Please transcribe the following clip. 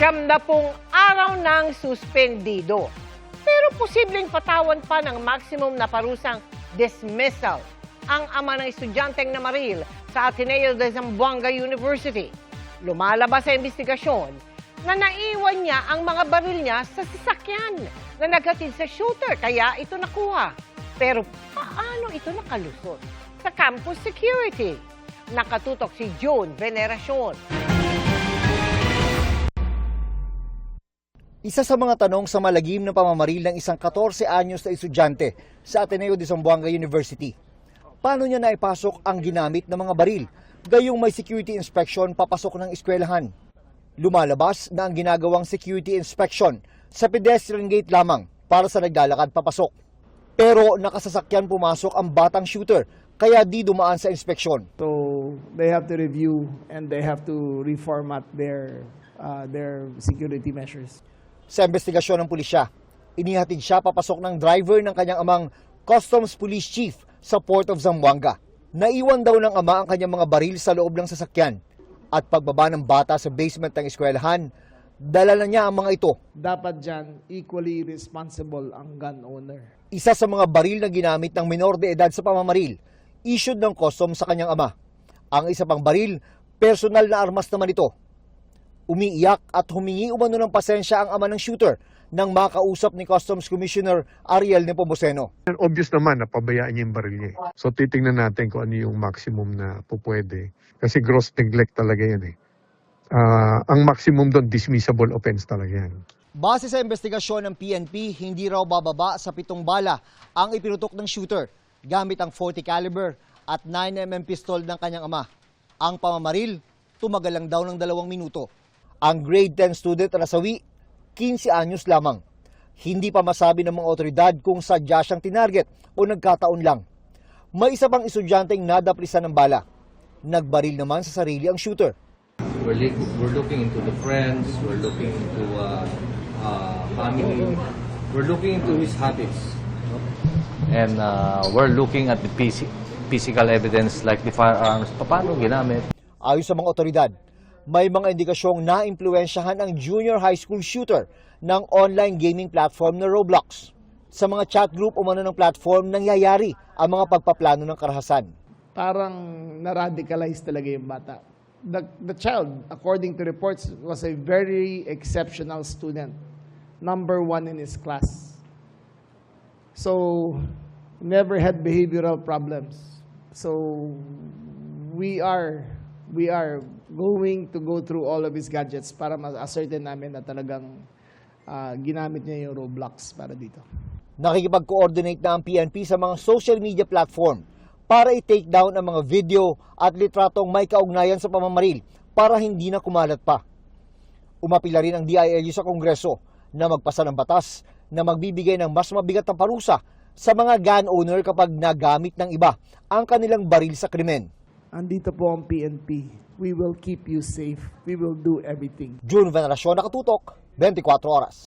araw ng suspendido. Pero posibleng patawan pa ng maximum na parusang dismissal ang ama ng estudyanteng namaril sa Ateneo de Zamboanga University. Lumalabas sa investigasyon na naiwan niya ang mga baril niya sa sasakyan na naghatid sa shooter, kaya ito nakuha. Pero paano ito nakalusot? Sa campus security. Nakatutok si June Veneracion. Isa sa mga tanong sa malagim na pamamaril ng isang 14 anyos na estudyante sa Ateneo de Zamboanga University. Paano niya naipasok ang ginamit ng mga baril, gayong may security inspection papasok ng eskwelahan? Lumalabas na ang ginagawang security inspection sa pedestrian gate lamang para sa naglalakad papasok. Pero nakasasakyan pumasok ang batang shooter, kaya di dumaan sa inspeksyon. So they have to review and they have to reformat their security measures. Sa investigasyon ng pulisya, inihatid siya papasok ng driver ng kanyang amang Customs Police Chief sa Port of Zamboanga. Naiwan daw ng ama ang kanyang mga baril sa loob ng sasakyan at pagbaba ng bata sa basement ng eskwelahan, dala na niya ang mga ito. Dapat dyan, equally responsible ang gun owner. Isa sa mga baril na ginamit ng minor de edad sa pamamaril, issued ng custom sa kanyang ama. Ang isa pang baril, personal na armas naman ito. Umiiyak at humingi umano ng pasensya ang ama ng shooter nang makausap ni Customs Commissioner Ariel Nepomuceno. Obvious naman na pabayaan niya yung baril niya. So titingnan natin kung ano yung maximum na pupwede. Kasi gross neglect talaga yan eh. Ang maximum doon, dismissible offense talaga yan. Base sa investigasyon ng PNP, hindi raw bababa sa 7 bala ang ipinutok ng shooter gamit ang .40 caliber at 9mm pistol ng kanyang ama. Ang pamamaril, tumagal lang daw ng 2 minuto. Ang grade 10 student na nasawi, 15 anyos lamang. Hindi pa masabi ng mga otoridad kung sadya siyang tinarget o nagkataon lang. May isa pang estudyanteng nadaplisan ng bala. Nagbaril naman sa sarili ang shooter. We're looking into the friends, we're looking into family, we're looking into his habits. And we're looking at the physical evidence like the firearms, paano ginamit. Ayon sa mga otoridad, may mga indikasyong na-impluensyahan ang junior high school shooter ng online gaming platform na Roblox. Sa mga chat group umano ng platform, nangyayari ang mga pagpaplano ng karahasan. Parang na-radicalize talaga yung bata. The child, according to reports, was a very exceptional student. Number 1 in his class. So, never had behavioral problems. So, we are going to go through all of his gadgets para ma-ascertain namin na talagang ginamit niya yung Roblox para dito. Nakikipag-coordinate na ang PNP sa mga social media platform para i-take down ang mga video at litratong may kaugnayan sa pamamaril para hindi na kumalat pa. Umapila rin ang DILU sa Kongreso na magpasa ng batas na magbibigay ng mas mabigat na parusa sa mga gun owner kapag nagamit ng iba ang kanilang baril sa krimen. Andito po ang PNP. We will keep you safe. We will do everything. June Veneracion, Nakatutok, 24 Oras.